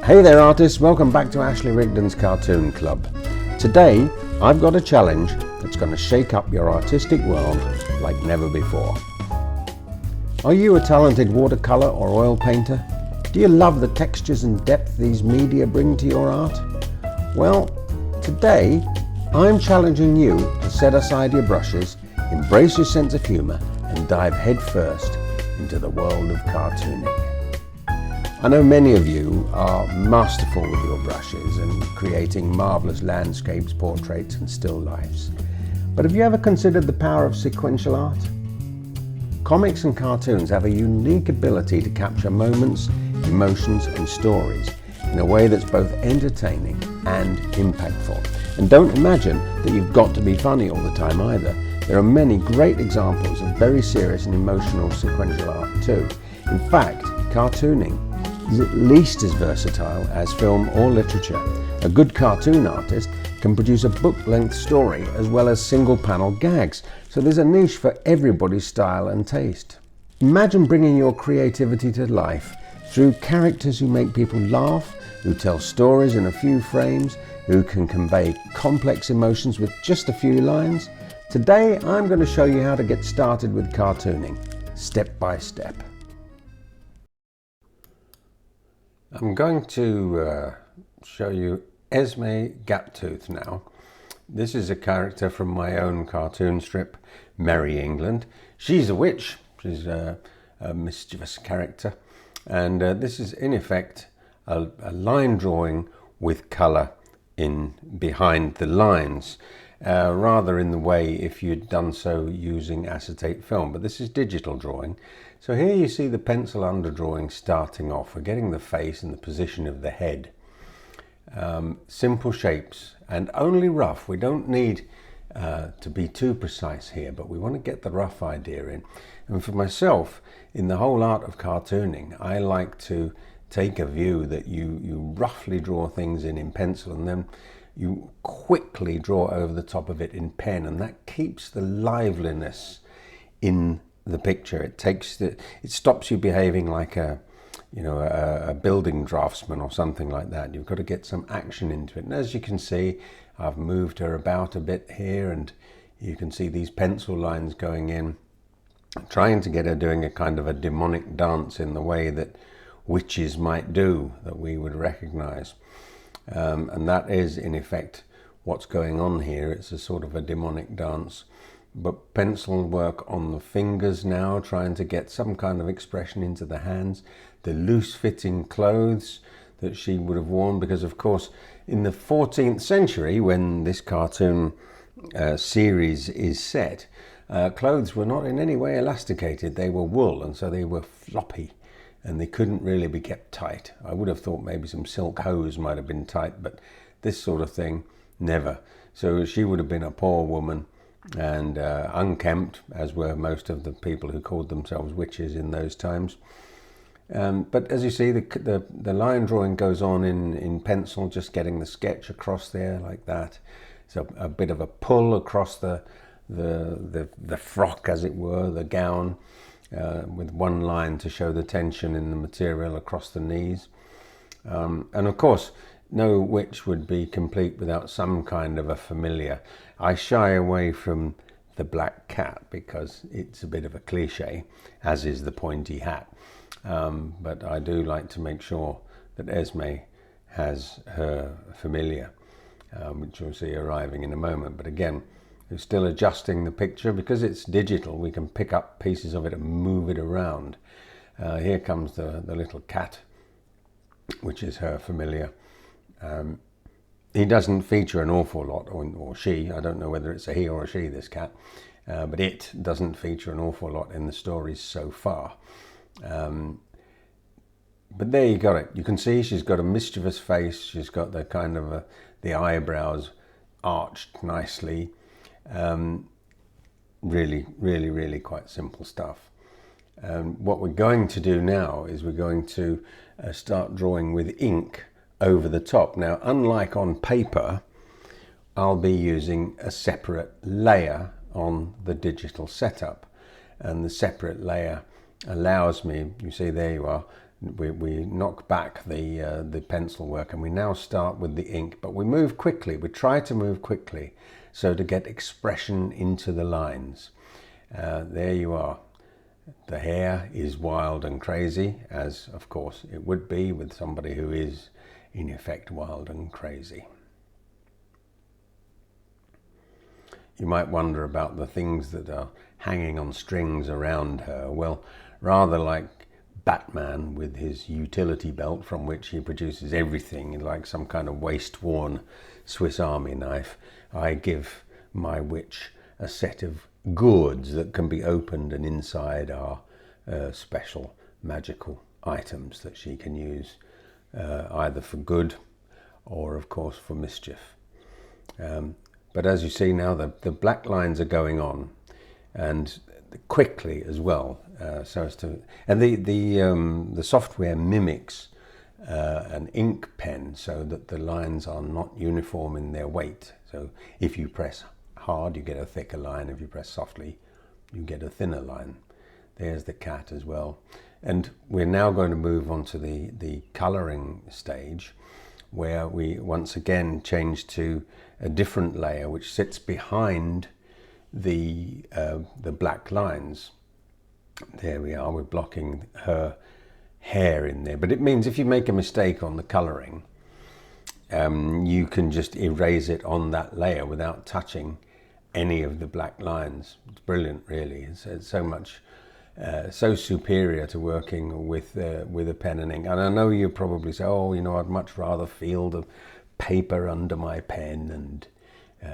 Hey there artists, welcome back to Ashley Rigdon's Cartoon Club. Today I've got a challenge that's going to shake up your artistic world like never before. Are you a talented watercolour or oil painter? Do you love the textures and depth these media bring to your art? Well, today I'm challenging you to set aside your brushes, embrace your sense of humour and dive headfirst into the world of cartooning. I know many of you are masterful with your brushes and creating marvellous landscapes, portraits and still lifes. But have you ever considered the power of sequential art? Comics and cartoons have a unique ability to capture moments, emotions and stories in a way that's both entertaining and impactful. And don't imagine that you've got to be funny all the time either. There are many great examples of very serious and emotional sequential art too. In fact, cartooning is at least as versatile as film or literature. A good cartoon artist can produce a book-length story as well as single-panel gags, so there's a niche for everybody's style and taste. Imagine bringing your creativity to life through characters who make people laugh, who tell stories in a few frames, who can convey complex emotions with just a few lines. Today I'm going to show you how to get started with cartooning, step by step. I'm going to show you Esme Gaptooth now. This is a character from my own cartoon strip, Merrie England. She's a witch, she's a mischievous character, and this is in effect a line drawing with colour in behind the lines, rather in the way if you'd done so using acetate film, but this is digital drawing. So here you see the pencil underdrawing starting off. We're getting the face and the position of the head. Simple shapes and only rough. We don't need to be too precise here, but we want to get the rough idea in. And for myself, in the whole art of cartooning, I like to take a view that you roughly draw things in pencil and then you quickly draw over the top of it in pen, and that keeps the liveliness in the picture. It stops you behaving like a building draftsman or something like that. You've got to get some action into it. And as you can see, I've moved her about a bit here, and you can see these pencil lines going in, trying to get her doing a kind of a demonic dance in the way that witches might do, that we would recognize. And that is in effect what's going on here. It's a sort of a demonic dance. But pencil work on the fingers now, trying to get some kind of expression into the hands. The loose-fitting clothes that she would have worn, because of course in the 14th century, when this cartoon series is set, clothes were not in any way elasticated. They were wool, and so they were floppy and they couldn't really be kept tight. I would have thought maybe some silk hose might have been tight, but this sort of thing, never. So she would have been a poor woman, and unkempt, as were most of the people who called themselves witches in those times. But as you see, the line drawing goes on in pencil, just getting the sketch across there like that. So a bit of a pull across the frock, as it were, the gown, with one line to show the tension in the material across the knees. And of course, no witch would be complete without some kind of a familiar. I shy away from the black cat because it's a bit of a cliche, as is the pointy hat. But I do like to make sure that Esme has her familiar, which you'll see arriving in a moment. But again, we're still adjusting the picture. Because it's digital, we can pick up pieces of it and move it around. Here comes the little cat, which is her familiar. He doesn't feature an awful lot, or she, I don't know whether it's a he or a she, this cat, but it doesn't feature an awful lot in the stories so far. But there you got it. You can see she's got a mischievous face. She's got the kind of the eyebrows arched nicely. Really quite simple stuff. What we're going to do now is we're going to start drawing with ink over the top. Now, unlike on paper, I'll be using a separate layer on the digital setup, and the separate layer allows me, you see there you are, we knock back the pencil work, and we now start with the ink, but we move quickly. We try to move quickly so to get expression into the lines. There you are. The hair is wild and crazy, as of course it would be with somebody who is in effect wild and crazy. You might wonder about the things that are hanging on strings around her. Well, rather like Batman with his utility belt from which he produces everything, like some kind of waste-worn Swiss Army knife, I give my witch a set of gourds that can be opened, and inside are special magical items that she can use either for good or of course for mischief. But as you see now, the black lines are going on, and quickly as well, so as to, and the software mimics an ink pen so that the lines are not uniform in their weight. So if you press hard, you get a thicker line. If you press softly, you get a thinner line. There's the cat as well. And we're now going to move on to the colouring stage, where we once again change to a different layer which sits behind the black lines. There we are, we're blocking her hair in there. But it means if you make a mistake on the colouring, you can just erase it on that layer without touching any of the black lines. It's brilliant, really. It's so much, so superior to working with a pen and ink. And I know you probably say, oh, you know, I'd much rather feel the paper under my pen and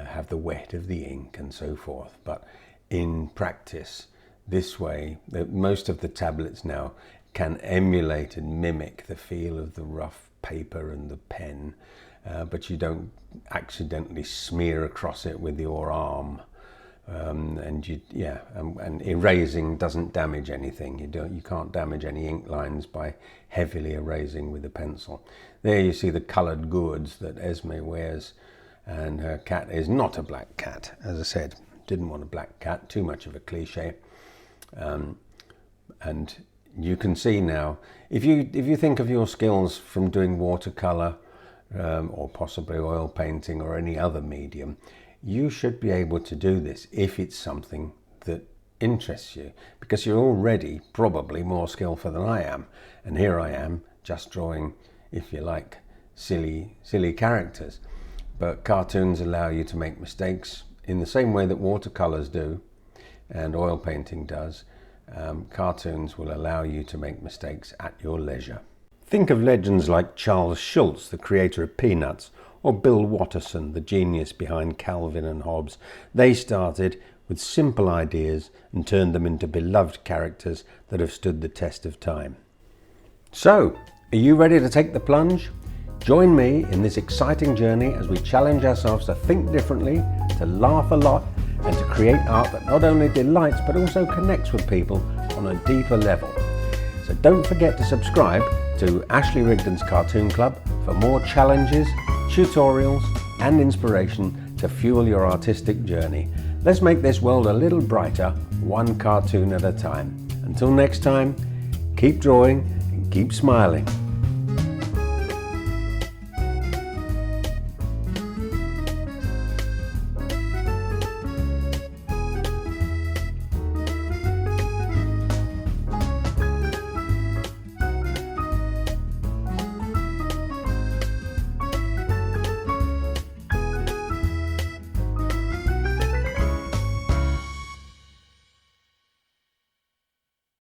have the wet of the ink and so forth. But in practice, this way, most of the tablets now can emulate and mimic the feel of the rough paper and the pen, but you don't accidentally smear across it with your arm, and erasing doesn't damage anything. You can't damage any ink lines by heavily erasing with a pencil. There you see the coloured gourds that Esme wears, and her cat is not a black cat. As I said, didn't want a black cat, too much of a cliche. And you can see now, if you think of your skills from doing watercolour or possibly oil painting or any other medium, you should be able to do this if it's something that interests you, because you're already probably more skillful than I am, and here I am just drawing, if you like, silly characters. But cartoons allow you to make mistakes in the same way that watercolours do and oil painting does. Cartoons will allow you to make mistakes at your leisure. Think of legends like Charles Schulz, the creator of Peanuts, or Bill Watterson, the genius behind Calvin and Hobbes. They started with simple ideas and turned them into beloved characters that have stood the test of time. So, are you ready to take the plunge? Join me in this exciting journey as we challenge ourselves to think differently, to laugh a lot, and to create art that not only delights but also connects with people on a deeper level. So don't forget to subscribe to Ashley Rigdon's Cartoon Club for more challenges, tutorials and inspiration to fuel your artistic journey. Let's make this world a little brighter, one cartoon at a time. Until next time, keep drawing and keep smiling.